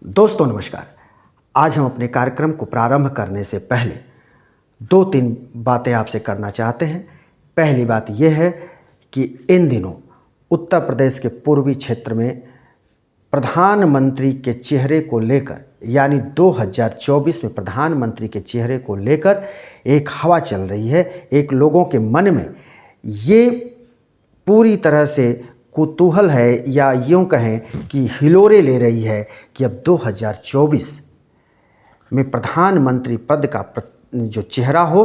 दोस्तों नमस्कार। आज हम अपने कार्यक्रम को प्रारंभ करने से पहले दो तीन बातें आपसे करना चाहते हैं। पहली बात यह है कि इन दिनों उत्तर प्रदेश के पूर्वी क्षेत्र में प्रधानमंत्री के चेहरे को लेकर यानी 2024 में प्रधानमंत्री के चेहरे को लेकर एक हवा चल रही है। एक लोगों के मन में ये पूरी तरह से कुतूहल है या यूँ कहें कि हिलोरे ले रही है कि अब 2024 में प्रधानमंत्री पद का जो चेहरा हो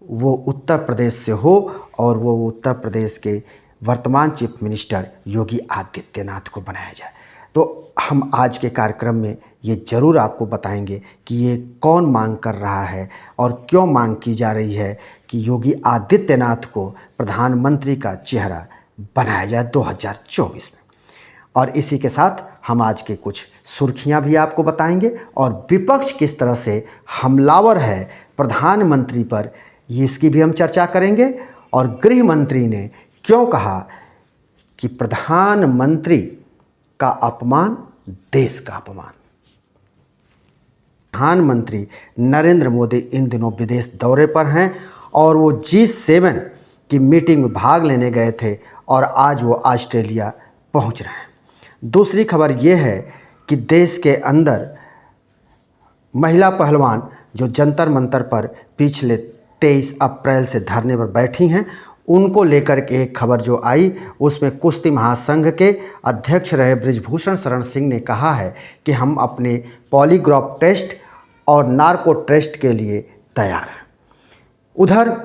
वो उत्तर प्रदेश से हो और वो उत्तर प्रदेश के वर्तमान चीफ मिनिस्टर योगी आदित्यनाथ को बनाया जाए। तो हम आज के कार्यक्रम में ये ज़रूर आपको बताएंगे कि ये कौन मांग कर रहा है और क्यों मांग की जा रही है कि योगी आदित्यनाथ को प्रधानमंत्री का चेहरा बनाया जाए 2024 में। और इसी के साथ हम आज के कुछ सुर्खियां भी आपको बताएंगे और विपक्ष किस तरह से हमलावर है प्रधानमंत्री पर, ये इसकी भी हम चर्चा करेंगे। और गृह मंत्री ने क्यों कहा कि प्रधानमंत्री का अपमान देश का अपमान। प्रधानमंत्री नरेंद्र मोदी इन दिनों विदेश दौरे पर हैं और वो G7 की मीटिंग में भाग लेने गए थे और आज वो ऑस्ट्रेलिया पहुंच रहे हैं। दूसरी खबर ये है कि देश के अंदर महिला पहलवान जो जंतर मंतर पर पिछले 23 अप्रैल से धरने पर बैठी हैं, उनको लेकर के एक खबर जो आई उसमें कुश्ती महासंघ के अध्यक्ष रहे बृजभूषण शरण सिंह ने कहा है कि हम अपने पॉलीग्राफ टेस्ट और नार्को टेस्ट के लिए तैयार हैं। उधर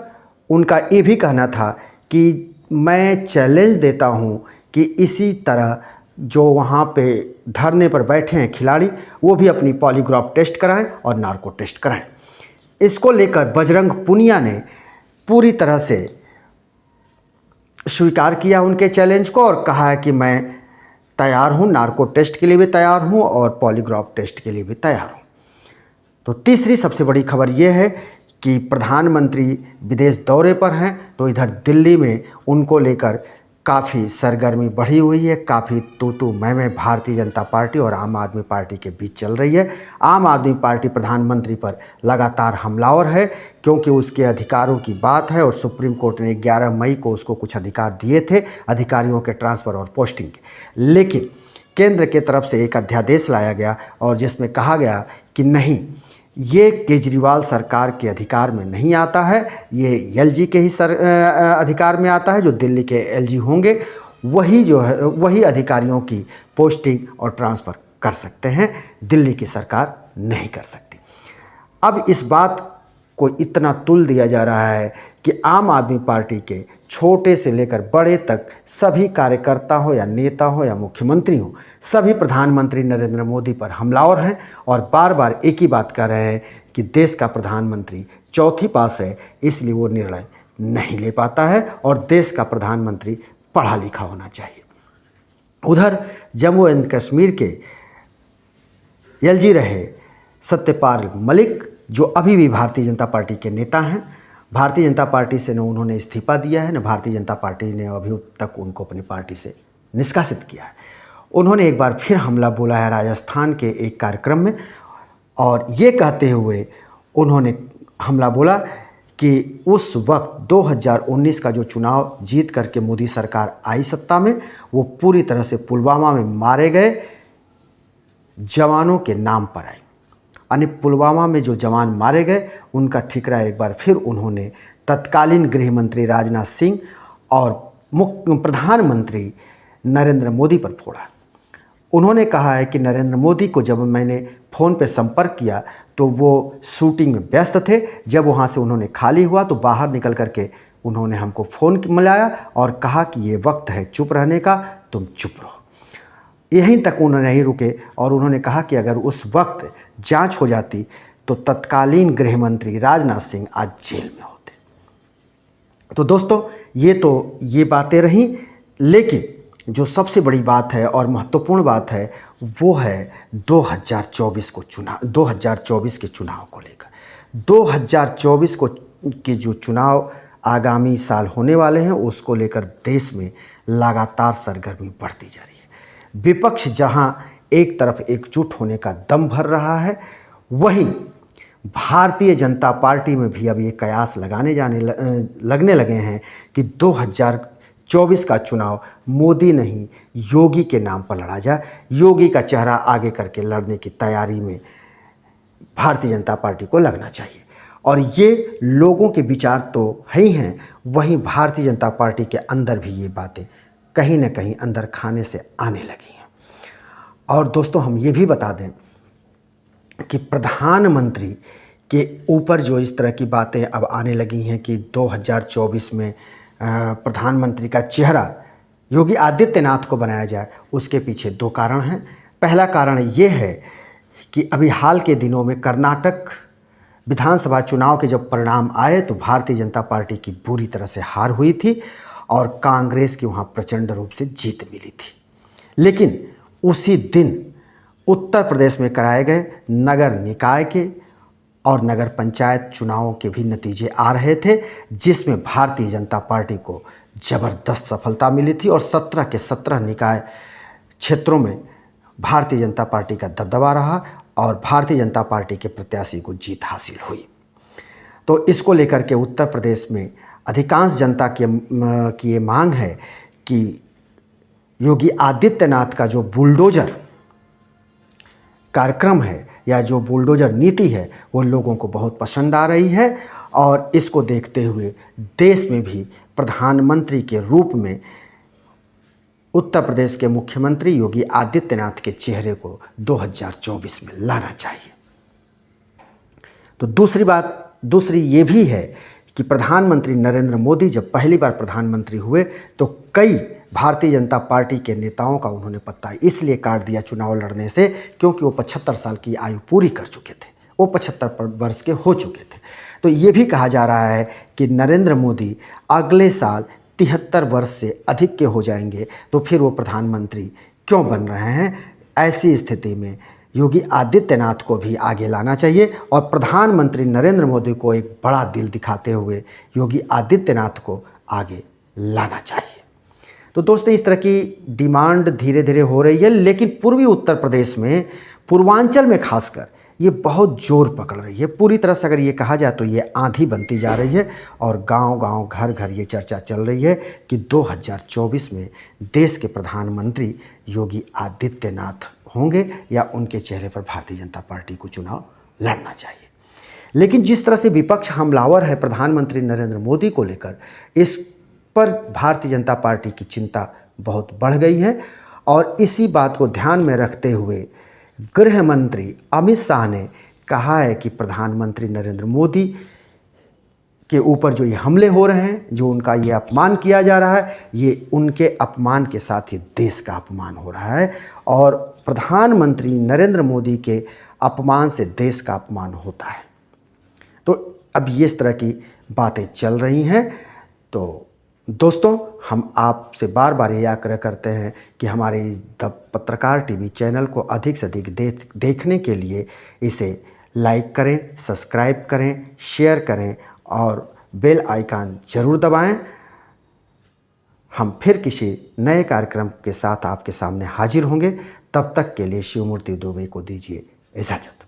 उनका ये भी कहना था कि मैं चैलेंज देता हूं कि इसी तरह जो वहां पे धरने पर बैठे हैं खिलाड़ी वो भी अपनी पॉलीग्राफ टेस्ट कराएं और नार्को टेस्ट कराएं। इसको लेकर बजरंग पुनिया ने पूरी तरह से स्वीकार किया उनके चैलेंज को और कहा है कि मैं तैयार हूं, नार्को टेस्ट के लिए भी तैयार हूं और पॉलीग्राफ टेस्ट के लिए भी तैयार हूं। तो तीसरी सबसे बड़ी खबर यह है कि प्रधानमंत्री विदेश दौरे पर हैं, तो इधर दिल्ली में उनको लेकर काफ़ी सरगर्मी बढ़ी हुई है। काफ़ी तू मैं भारतीय जनता पार्टी और आम आदमी पार्टी के बीच चल रही है। आम आदमी पार्टी प्रधानमंत्री पर लगातार हमलावर है क्योंकि उसके अधिकारों की बात है और सुप्रीम कोर्ट ने 11 मई को उसको कुछ अधिकार दिए थे अधिकारियों के ट्रांसफ़र और पोस्टिंग के। लेकिन केंद्र के तरफ से एक अध्यादेश लाया गया और जिसमें कहा गया कि नहीं, ये केजरीवाल सरकार के अधिकार में नहीं आता है, ये एलजी के ही अधिकार में आता है। जो दिल्ली के एलजी होंगे वही जो है वही अधिकारियों की पोस्टिंग और ट्रांसफ़र कर सकते हैं, दिल्ली की सरकार नहीं कर सकती। अब इस बात को इतना तुल दिया जा रहा है कि आम आदमी पार्टी के छोटे से लेकर बड़े तक सभी कार्यकर्ता हो या नेता हो या मुख्यमंत्री हो, सभी प्रधानमंत्री नरेंद्र मोदी पर हमलावर हैं और बार बार एक ही बात कर रहे हैं कि देश का प्रधानमंत्री चौथी पास है, इसलिए वो निर्णय नहीं ले पाता है और देश का प्रधानमंत्री पढ़ा लिखा होना चाहिए। उधर जम्मू एंड कश्मीर के एलजी रहे सत्यपाल मलिक जो अभी भी भारतीय जनता पार्टी के नेता हैं, भारतीय जनता पार्टी से न उन्होंने इस्तीफा दिया है न भारतीय जनता पार्टी ने अभी तक उनको अपनी पार्टी से निष्कासित किया है। उन्होंने एक बार फिर हमला बोला है राजस्थान के एक कार्यक्रम में और ये कहते हुए उन्होंने हमला बोला कि उस वक्त 2019 का जो चुनाव जीत करके मोदी सरकार आई सत्ता में, वो पूरी तरह से पुलवामा में मारे गए जवानों के नाम पर आई। यानी पुलवामा में जो जवान मारे गए उनका ठिकरा एक बार फिर उन्होंने तत्कालीन गृह मंत्री राजनाथ सिंह और प्रधानमंत्री नरेंद्र मोदी पर फोड़ा। उन्होंने कहा है कि नरेंद्र मोदी को जब मैंने फ़ोन पे संपर्क किया तो वो शूटिंग में व्यस्त थे। जब वहाँ से उन्होंने खाली हुआ तो बाहर निकल करके उन्होंने हमको फ़ोन मिलाया और कहा कि ये वक्त है चुप रहने का, तुम चुप रहो। यहीं तक उन्होंने नहीं रुके और उन्होंने कहा कि अगर उस वक्त जांच हो जाती तो तत्कालीन गृह मंत्री राजनाथ सिंह आज जेल में होते। तो दोस्तों ये बातें रहीं, लेकिन जो सबसे बड़ी बात है और महत्वपूर्ण बात है वो है 2024 के चुनाव को लेकर। 2024 के जो चुनाव आगामी साल होने वाले हैं उसको लेकर देश में लगातार सरगर्मी बढ़ती जा रही है। विपक्ष जहां एक तरफ एकजुट होने का दम भर रहा है, वहीं भारतीय जनता पार्टी में भी अब ये कयास लगने लगे हैं कि 2024 का चुनाव मोदी नहीं योगी के नाम पर लड़ा जाए। योगी का चेहरा आगे करके लड़ने की तैयारी में भारतीय जनता पार्टी को लगना चाहिए। और ये लोगों के विचार तो है ही हैं, वहीं भारतीय जनता पार्टी के अंदर भी ये बातें कहीं ना कहीं अंदर खाने से आने लगी हैं। और दोस्तों, हम ये भी बता दें कि प्रधानमंत्री के ऊपर जो इस तरह की बातें अब आने लगी हैं कि 2024 में प्रधानमंत्री का चेहरा योगी आदित्यनाथ को बनाया जाए, उसके पीछे दो कारण हैं। पहला कारण ये है कि अभी हाल के दिनों में कर्नाटक विधानसभा चुनाव के जब परिणाम आए तो भारतीय जनता पार्टी की बुरी तरह से हार हुई थी और कांग्रेस की वहाँ प्रचंड रूप से जीत मिली थी। लेकिन उसी दिन उत्तर प्रदेश में कराए गए नगर निकाय के और नगर पंचायत चुनावों के भी नतीजे आ रहे थे, जिसमें भारतीय जनता पार्टी को ज़बरदस्त सफलता मिली थी और 17 के 17 निकाय क्षेत्रों में भारतीय जनता पार्टी का दबदबा रहा और भारतीय जनता पार्टी के प्रत्याशी को जीत हासिल हुई। तो इसको लेकर के उत्तर प्रदेश में अधिकांश जनता की ये मांग है कि योगी आदित्यनाथ का जो बुलडोजर कार्यक्रम है या जो बुलडोजर नीति है वो लोगों को बहुत पसंद आ रही है और इसको देखते हुए देश में भी प्रधानमंत्री के रूप में उत्तर प्रदेश के मुख्यमंत्री योगी आदित्यनाथ के चेहरे को 2024 में लाना चाहिए। तो दूसरी ये भी है कि प्रधानमंत्री नरेंद्र मोदी जब पहली बार प्रधानमंत्री हुए तो कई भारतीय जनता पार्टी के नेताओं का उन्होंने पत्ता इसलिए काट दिया चुनाव लड़ने से क्योंकि वो 75 साल की आयु पूरी कर चुके थे, वो 75 वर्ष के हो चुके थे। तो ये भी कहा जा रहा है कि नरेंद्र मोदी अगले साल 73 वर्ष से अधिक के हो जाएंगे तो फिर वो प्रधानमंत्री क्यों बन रहे हैं। ऐसी स्थिति में योगी आदित्यनाथ को भी आगे लाना चाहिए और प्रधानमंत्री नरेंद्र मोदी को एक बड़ा दिल दिखाते हुए योगी आदित्यनाथ को आगे लाना चाहिए। तो दोस्तों, इस तरह की डिमांड धीरे धीरे हो रही है, लेकिन पूर्वी उत्तर प्रदेश में, पूर्वांचल में खासकर ये बहुत जोर पकड़ रही है। पूरी तरह से अगर ये कहा जाए तो ये आंधी बनती जा रही है और गांव-गांव, घर-घर ये चर्चा चल रही है कि 2024 में देश के प्रधानमंत्री योगी आदित्यनाथ होंगे या उनके चेहरे पर भारतीय जनता पार्टी को चुनाव लड़ना चाहिए। लेकिन जिस तरह से विपक्ष हमलावर है प्रधानमंत्री नरेंद्र मोदी को लेकर, इस पर भारतीय जनता पार्टी की चिंता बहुत बढ़ गई है और इसी बात को ध्यान में रखते हुए गृह मंत्री अमित शाह ने कहा है कि प्रधानमंत्री नरेंद्र मोदी के ऊपर जो ये हमले हो रहे हैं, जो उनका ये अपमान किया जा रहा है, ये उनके अपमान के साथ ही देश का अपमान हो रहा है और प्रधानमंत्री नरेंद्र मोदी के अपमान से देश का अपमान होता है। तो अब ये इस तरह की बातें चल रही हैं। तो दोस्तों, हम आपसे बार बार ये आग्रह करते हैं कि हमारे द पत्रकार टीवी चैनल को अधिक से अधिक देखने के लिए इसे लाइक करें, सब्सक्राइब करें, शेयर करें और बेल आइकन ज़रूर दबाएं। हम फिर किसी नए कार्यक्रम के साथ आपके सामने हाजिर होंगे। तब तक के लिए शिवमूर्ति दुबे को दीजिए इजाज़त।